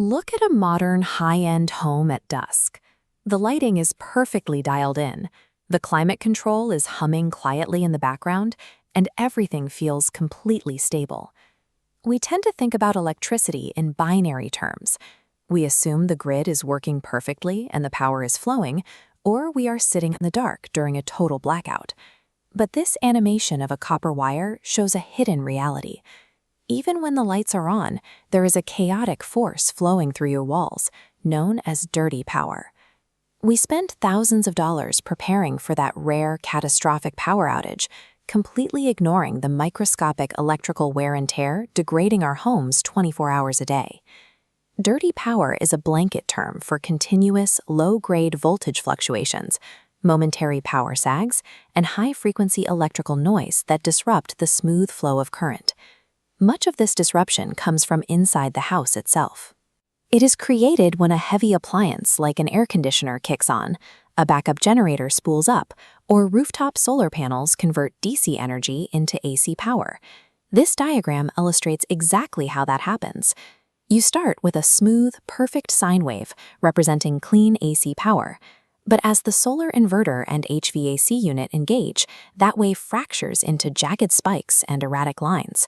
Look at a modern high-end home at dusk. The lighting is perfectly dialed in, the climate control is humming quietly in the background, and everything feels completely stable. We tend to think about electricity in binary terms. We assume the grid is working perfectly and the power is flowing, or we are sitting in the dark during a total blackout. But this animation of a copper wire shows a hidden reality. Even when the lights are on, there is a chaotic force flowing through your walls, known as dirty power. We spend thousands of dollars preparing for that rare, catastrophic power outage, completely ignoring the microscopic electrical wear and tear degrading our homes 24 hours a day. Dirty power is a blanket term for continuous, low-grade voltage fluctuations, momentary power sags, and high-frequency electrical noise that disrupt the smooth flow of current. Much of this disruption comes from inside the house itself. It is created when a heavy appliance like an air conditioner kicks on, a backup generator spools up, or rooftop solar panels convert DC energy into AC power. This diagram illustrates exactly how that happens. You start with a smooth, perfect sine wave representing clean AC power. But as the solar inverter and HVAC unit engage, that wave fractures into jagged spikes and erratic lines.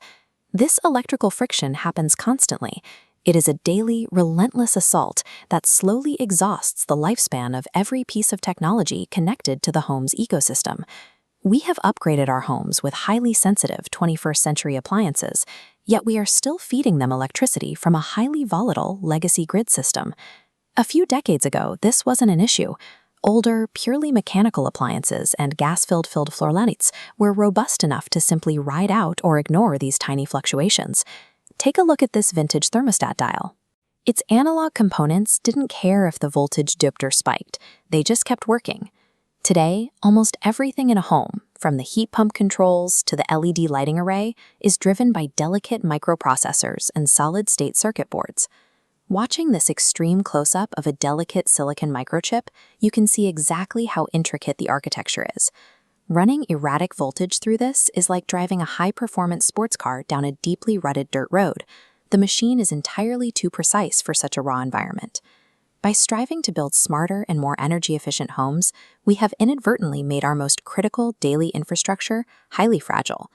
This electrical friction happens constantly. It is a daily, relentless assault that slowly exhausts the lifespan of every piece of technology connected to the home's ecosystem. We have upgraded our homes with highly sensitive 21st-century appliances, yet we are still feeding them electricity from a highly volatile legacy grid system. A few decades ago, this wasn't an issue. Older, purely mechanical appliances and gas-filled floor lights were robust enough to simply ride out or ignore these tiny fluctuations. Take a look at this vintage thermostat dial. Its analog components didn't care if the voltage dipped or spiked, they just kept working. Today, almost everything in a home, from the heat pump controls to the LED lighting array, is driven by delicate microprocessors and solid-state circuit boards. Watching this extreme close-up of a delicate silicon microchip, you can see exactly how intricate the architecture is. Running erratic voltage through this is like driving a high-performance sports car down a deeply rutted dirt road. The machine is entirely too precise for such a raw environment. By striving to build smarter and more energy-efficient homes, we have inadvertently made our most critical daily infrastructure highly fragile.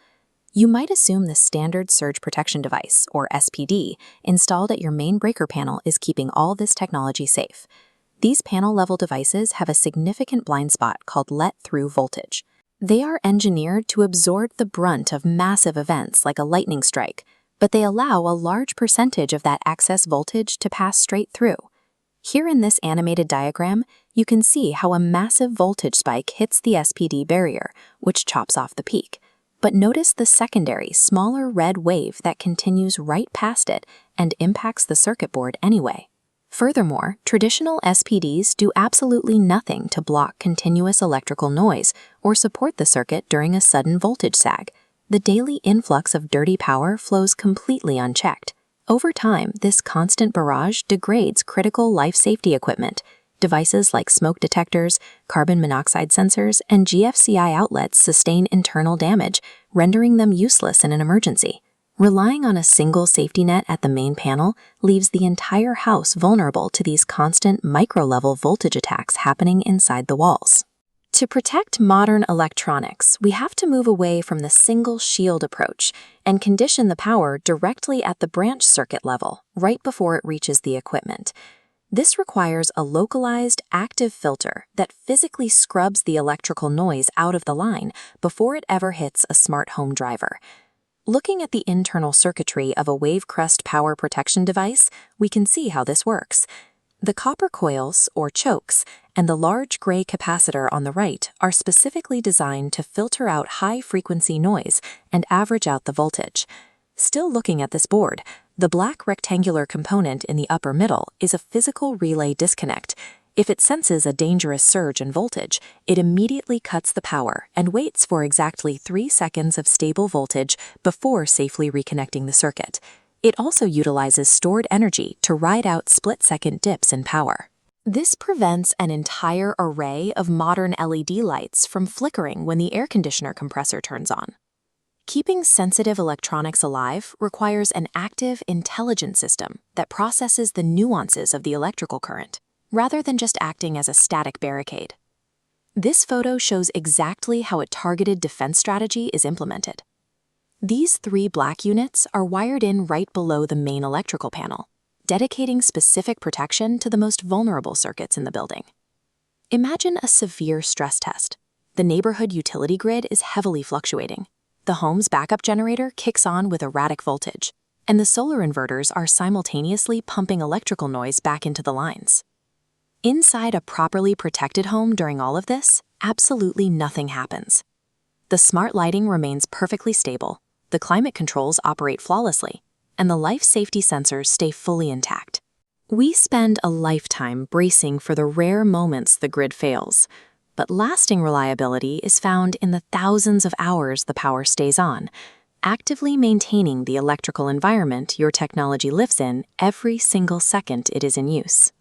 You might assume the standard surge protection device, or SPD, installed at your main breaker panel is keeping all this technology safe. These panel-level devices have a significant blind spot called let-through voltage. They are engineered to absorb the brunt of massive events like a lightning strike, but they allow a large percentage of that excess voltage to pass straight through. Here in this animated diagram, you can see how a massive voltage spike hits the SPD barrier, which chops off the peak. But notice the secondary, smaller red wave that continues right past it and impacts the circuit board anyway. Furthermore, traditional SPDs do absolutely nothing to block continuous electrical noise or support the circuit during a sudden voltage sag. The daily influx of dirty power flows completely unchecked. Over time, this constant barrage degrades critical life safety equipment. Devices like smoke detectors, carbon monoxide sensors, and GFCI outlets sustain internal damage, rendering them useless in an emergency. Relying on a single safety net at the main panel leaves the entire house vulnerable to these constant micro-level voltage attacks happening inside the walls. To protect modern electronics, we have to move away from the single shield approach and condition the power directly at the branch circuit level, right before it reaches the equipment. This requires a localized, active filter that physically scrubs the electrical noise out of the line before it ever hits a smart home driver. Looking at the internal circuitry of a WaveCrest power protection device, we can see how this works. The copper coils, or chokes, and the large gray capacitor on the right are specifically designed to filter out high-frequency noise and average out the voltage. Still looking at this board, the black rectangular component in the upper middle is a physical relay disconnect. If it senses a dangerous surge in voltage, it immediately cuts the power and waits for exactly 3 seconds of stable voltage before safely reconnecting the circuit. It also utilizes stored energy to ride out split-second dips in power. This prevents an entire array of modern LED lights from flickering when the air conditioner compressor turns on. Keeping sensitive electronics alive requires an active, intelligent system that processes the nuances of the electrical current, rather than just acting as a static barricade. This photo shows exactly how a targeted defense strategy is implemented. These 3 black units are wired in right below the main electrical panel, dedicating specific protection to the most vulnerable circuits in the building. Imagine a severe stress test. The neighborhood utility grid is heavily fluctuating. The home's backup generator kicks on with erratic voltage, and the solar inverters are simultaneously pumping electrical noise back into the lines. Inside a properly protected home during all of this, absolutely nothing happens. The smart lighting remains perfectly stable, the climate controls operate flawlessly, and the life safety sensors stay fully intact. We spend a lifetime bracing for the rare moments the grid fails, but lasting reliability is found in the thousands of hours the power stays on, actively maintaining the electrical environment your technology lives in every single second it is in use.